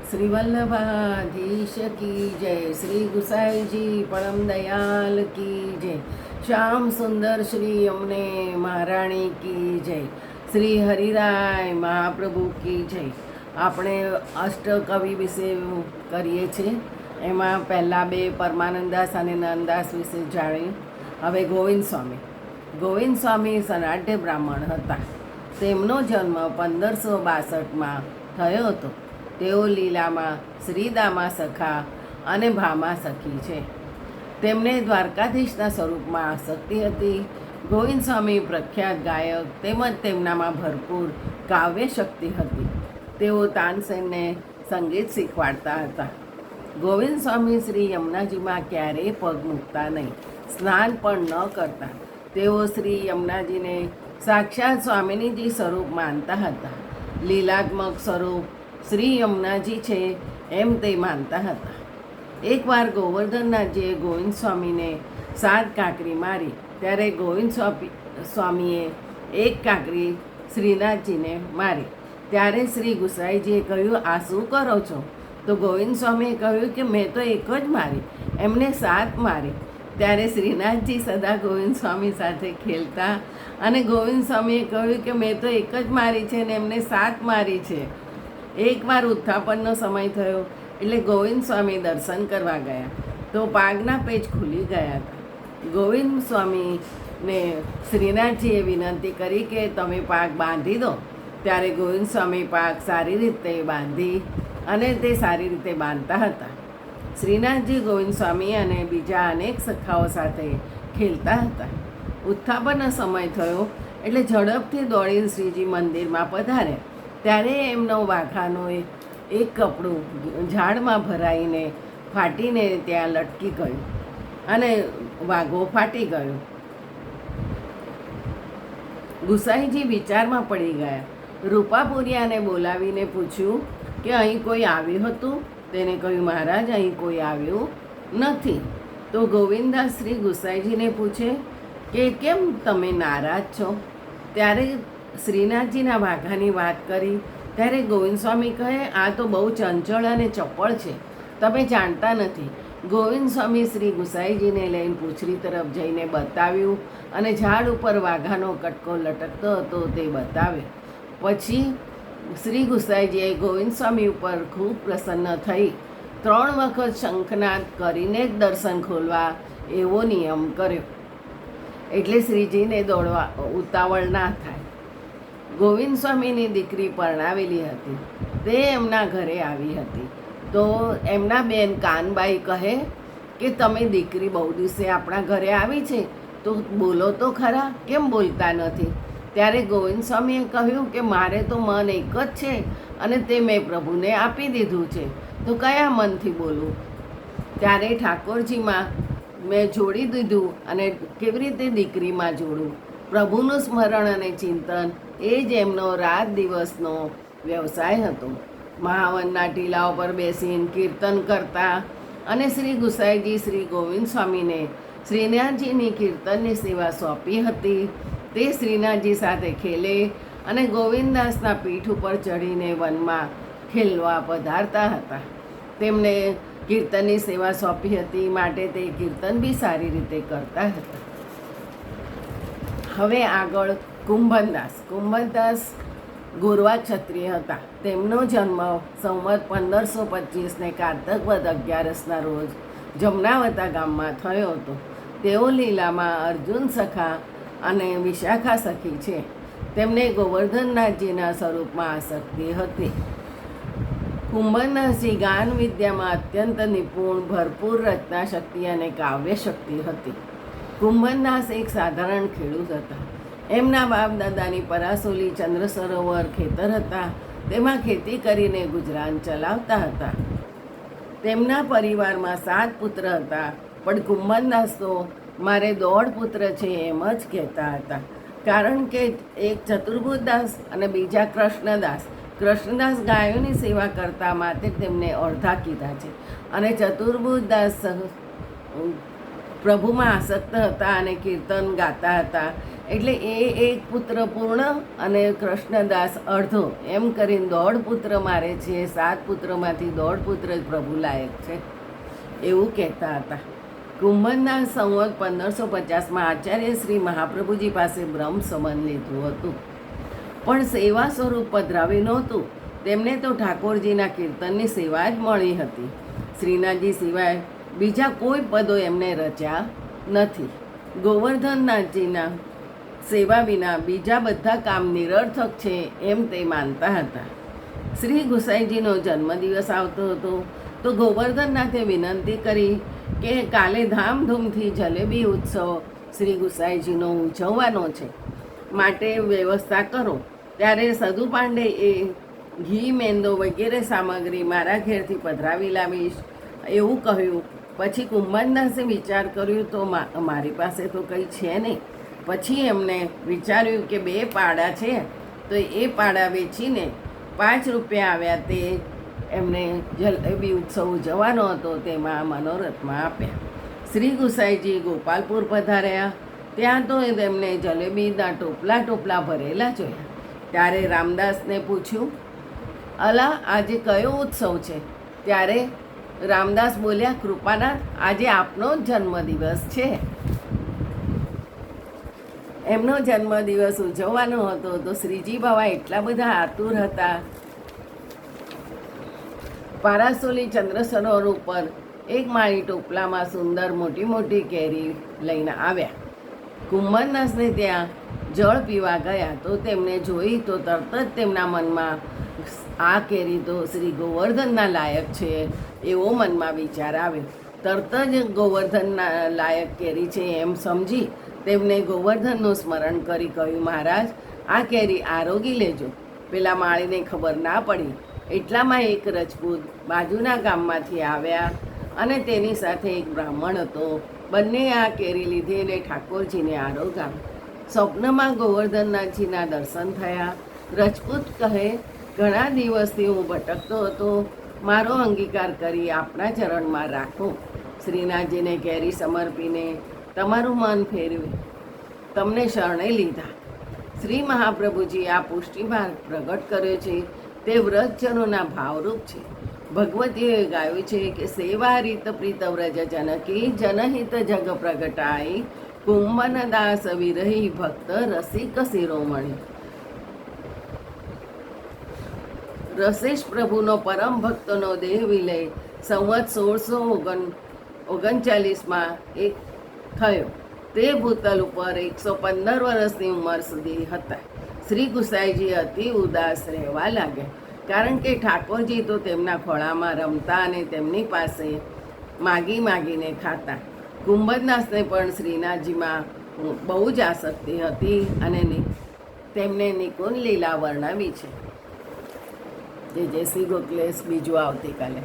શ્રી વલ્લભાધીશ કી જય, શ્રી ગુસાઈજી પરમ દયાલ કી જય, શ્યામ સુંદર શ્રી અમને મહારાણી કી જય, શ્રી હરિરાય મહાપ્રભુ કી જય. આપણે અષ્ટકવિ વિશે કરીએ છીએ. એમાં પહેલાં બે પરમાનંદાસ અને નંદાસ વિશે જાણ્યું. હવે ગોવિંદ સ્વામી સનાઢ્ય બ્રાહ્મણ હતા. તેમનો જન્મ 1562માં થયો હતો. તેઓ લીલામાં શ્રીદામા સખા અને ભામા સખી છે. તેમને દ્વારકાધીશના સ્વરૂપમાં આસક્તિ હતી. ગોવિંદ સ્વામી પ્રખ્યાત ગાયક તેમજ તેમનામાં ભરપૂર કાવ્ય શક્તિ હતી. તેઓ તાનસેનને સંગીત શીખવાડતા હતા. ગોવિંદ સ્વામી શ્રી યમુનાજીમાં ક્યારેય પગ મૂકતા નહીં, સ્નાન પણ ન કરતા. તેઓ શ્રી યમુનાજીને સાક્ષાત સ્વામિનીજી સ્વરૂપ માનતા હતા. લીલાત્મક સ્વરૂપ શ્રી યમુનાજી છે એમ તે માનતા હતા. એકવાર ગોવર્ધનનાથજીએ ગોવિંદ સ્વામીને 7 કાંકરી મારી, ત્યારે ગોવિંદ સ્વામીએ 1 કાંકરી શ્રીનાથજીને મારી. ત્યારે શ્રી ગુસાઈજીએ કહ્યું, આ શું કરો છો? તો ગોવિંદ સ્વામીએ કહ્યું કે મેં તો 1 જ મારી, એમને 7 મારી. ત્યારે શ્રીનાથજી સદા ગોવિંદ સ્વામી સાથે ખેલતા અને ગોવિંદ સ્વામીએ કહ્યું કે મેં તો 1 જ મારી છે ને એમને 7 મારી છે. એકવાર ઉત્થાપનનો સમય થયો એટલે ગોવિંદ સ્વામી દર્શન કરવા ગયા તો પાગના પેચ ખુલી ગયા હતા. ગોવિંદ સ્વામીને શ્રીનાથજીએ વિનંતી કરી કે તમે પાગ બાંધી દો. ત્યારે ગોવિંદ સ્વામી પાગ સારી રીતે બાંધી અને તે સારી રીતે બાંધતા હતા. શ્રીનાથજી ગોવિંદ સ્વામી અને બીજા અનેક સખાઓ સાથે ખેલતા હતા. ઉત્થાપનનો સમય થયો એટલે ઝડપથી દોડીને શ્રીજી મંદિરમાં પધાર્યા. ત્યારે એમનો વાઘાનું એક કપડું ઝાડમાં ભરાઈને ફાટીને ત્યાં લટકી ગયું અને વાઘો ફાટી ગયો. ગુસાઈજી વિચારમાં પડી ગયા. રૂપાપુરિયાને બોલાવીને પૂછ્યું કે અહીં કોઈ આવ્યું હતું? તેને કહ્યું, મહારાજ અહીં કોઈ આવ્યું નથી. તો ગોવિંદાસ શ્રી ગુસાઈજીને પૂછે કે કેમ તમે નારાજ છો? ત્યારે શ્રીનાથજીના વાઘાની વાત કરી. ત્યારે ગોવિંદ સ્વામી કહે, આ તો બહુ ચંચળ અને ચપળ છે, તમે જાણતા નથી. ગોવિંદ સ્વામી શ્રી ગુસાઈજીને લઈને પૂંછડી તરફ જઈને બતાવ્યું અને ઝાડ ઉપર વાઘાનો કટકો લટકતો હતો તે બતાવ્યો. પછી શ્રી ગુસાઈજીએ ગોવિંદ સ્વામી ઉપર ખૂબ પ્રસન્ન થઈ 3 વખત શંખનાદ કરીને જ દર્શન ખોલવા એવો નિયમ કર્યો, એટલે શ્રીજીને દોડવા ઉતાવળ ના થાય. ગોવિંદ સ્વામીની દીકરી પરણાવેલી હતી, તે એમના ઘરે આવી હતી. તો એમના બેન કાનબાઈ કહે કે તમે દીકરી બહુ દિવસે આપણા ઘરે આવી છે તો બોલો તો ખરા, કેમ બોલતા નથી? ત્યારે ગોવિંદ સ્વામીએ કહ્યું કે મારે તો મન એક જ છે અને તે મેં પ્રભુને આપી દીધું છે, તો કયા મનથી બોલું? ત્યારે ઠાકોરજીમાં મેં જોડી દીધું અને કેવી રીતે દીકરીમાં જોડું? પ્રભુનું સ્મરણ અને ચિંતન એ જ એમનો રાત દિવસનો વ્યવસાય હતો. મહાવનના ટીલાઓ પર બેસીને કીર્તન કરતા અને શ્રી ગુસાઈજી શ્રી ગોવિંદ સ્વામીને શ્રીનાથજીની કીર્તનની સેવા સોંપી હતી. તે શ્રીનાથજી સાથે ખેલે અને ગોવિંદાસના પીઠ ઉપર ચડીને વનમાં ખેલવા પધારતા હતા. તેમને કીર્તનની સેવા સોંપી હતી માટે તે કીર્તન બી સારી રીતે કરતા હતા. હવે આગળ કુંભનદાસ ગોરવા ક્ષત્રિય હતા. તેમનો જન્મ સંવત 1525ને કારતક વદ 11ના રોજ જમનાવતા ગામમાં થયો હતો. તેઓ લીલામાં અર્જુન સખા અને વિશાખા સખી છે. તેમને ગોવર્ધનનાથજીના સ્વરૂપમાં આસક્તિ હતી. કુંભનદાસજી ગાન વિદ્યામાં અત્યંત નિપુણ, ભરપૂર રચના શક્તિ અને કાવ્ય શક્તિ હતી. કુંભનદાસ એક સાધારણ ખેડૂત હતા. એમના બાપ દાદાની પરાસોલી ચંદ્ર સરોવર ખેતર હતા, તેમાં ખેતી કરીને ગુજરાન ચલાવતા હતા. તેમના પરિવારમાં 7 પુત્ર હતા, પણ કુંભનદાસ તો મારે 1.5 પુત્ર છે એમ જ કહેતા હતા. કારણ કે એક ચતુર્ભુજદાસ અને બીજા કૃષ્ણદાસ ગાયોની સેવા કરતા માટે તેમને અડધા કીધા છે અને ચતુર્ભુજદાસ પ્રભુમાં આસક્ત હતા અને કીર્તન ગાતા હતા. એટલે એ એક પુત્ર પૂર્ણ અને કૃષ્ણદાસ અડધો એમ કરીને 1.5 પુત્ર મારે છે. 7 પુત્રમાંથી 1.5 પુત્ર જ પ્રભુ લાયક છે એવું કહેતા હતા. કુંભનના સંવત 1550માં આચાર્ય શ્રી મહાપ્રભુજી પાસે બ્રહ્મ સંબંધ લીધું હતું, પણ સેવા સ્વરૂપ પધરાવી નહોતું. તેમને તો ઠાકોરજીના કીર્તનની સેવા જ મળી હતી. શ્રીનાથજી સિવાય બીજા કોઈ પદો એમને રચ્યા નથી. ગોવર્ધનનાથજીના સેવા વિના બીજા બધા કામ નિરર્થક છે એમ તે માનતા હતા. શ્રી ગુસાઈજીનો જન્મદિવસ આવતો હતો તો ગોવર્ધનનાથે વિનંતી કરી કે કાલે ધામધૂમથી જલેબી ઉત્સવ શ્રી ગુસાઈજીનો ઉજવવાનો છે, માટે વ્યવસ્થા કરો. ત્યારે સદુ પાંડે એ ઘી, મેંદો વગેરે સામગ્રી મારા ઘેરથી પધરાવી લાવીશ એવું કહ્યું. પછી કુંભનદાસે વિચાર કર્યું તો મારી પાસે તો કંઈ છે નહીં. પછી એમને વિચાર્યું કે 2 પાડા છે તો એ પાડા વેચીને 5 રૂપિયા આવ્યા તે એમને જલેબી ઉત્સવ ઉજવવાનો હતો તેમાં મનોરથમાં આપ્યા. શ્રી ગુસાઈજી ગોપાલપુર પધાર્યા. ત્યાં તો તેમને જલેબીના ટોપલા ભરેલા જોયા. ત્યારે રામદાસને પૂછ્યું, અલા આજે કયો ઉત્સવ છે? ત્યારે રામદાસ બોલ્યા, કૃપાનાથ, આજે આપનો જ જન્મદિવસ છે. એમનો જન્મદિવસ ઉજવવાનો હતો તો શ્રીજી બાવા એટલા બધા આતુર હતા. પારાસોલી ચંદ્ર સરોવર ઉપર એક માળી ટોપલામાં સુંદર મોટી મોટી કેરી લઈને આવ્યા. કુંભનદાસને ત્યાં જળ પીવા ગયા તો તેમને જોઈ તો તરત જ તેમના મનમાં આ કેરી તો શ્રી ગોવર્ધનના લાયક છે એવો મનમાં વિચાર આવ્યો. તરત જ ગોવર્ધનના લાયક કેરી છે એમ સમજી તેમને ગોવર્ધનનું સ્મરણ કરી કહ્યું, મહારાજ, આ કેરી આરોગી લેજો. પેલા માળીને ખબર ના પડી. એટલામાં એક રજપૂત બાજુના ગામમાંથી આવ્યા અને તેની સાથે એક બ્રાહ્મણ હતો. બંને આ કેરી લીધી અને ઠાકોરજીને આરોગ્યા. સ્વપ્નમાં ગોવર્ધનનાથજીના દર્શન થયા. રજપૂત કહે, ઘણા દિવસથી હું ભટકતો હતો, મારો અંગીકાર કરી આપના ચરણમાં રાખો. શ્રીનાથજીને કેરી સમર્પીને તમારું મન ફેરવી તમને શરણે લીધા. શ્રી મહાપ્રભુજી આ પુષ્ટિભાર પ્રગટ કર્યો છે તે વ્રતજનોના ભાવરૂપ છે. ભગવતીએ ગાયું છે કે સેવા રીત પ્રીત વ્રજ જનકી જનહિત જગ પ્રગટાઈ કુંભનદાસ વિરહી ભક્ત રસિક શિરોમણી. રસેશ પ્રભુનો પરમ ભક્તનો દેહ વિલય સંવત 1639માં એક થયો. તે ભૂતલ ઉપર 115 વર્ષની ઉંમર સુધી હતા. શ્રી ગુસાઈજી અતિ ઉદાસ રહેવા લાગ્યા, કારણ કે ઠાકોરજી તો તેમના ખોળામાં રમતા અને તેમની પાસે માગીને ખાતા. કુંભનદાસને પણ શ્રીનાથજીમાં બહુ જ આસક્તિ હતી અને તેમને નિકુંજ લીલા વર્ણવી છે. જય શ્રી ગોખલેશ. બીજું આવતીકાલે.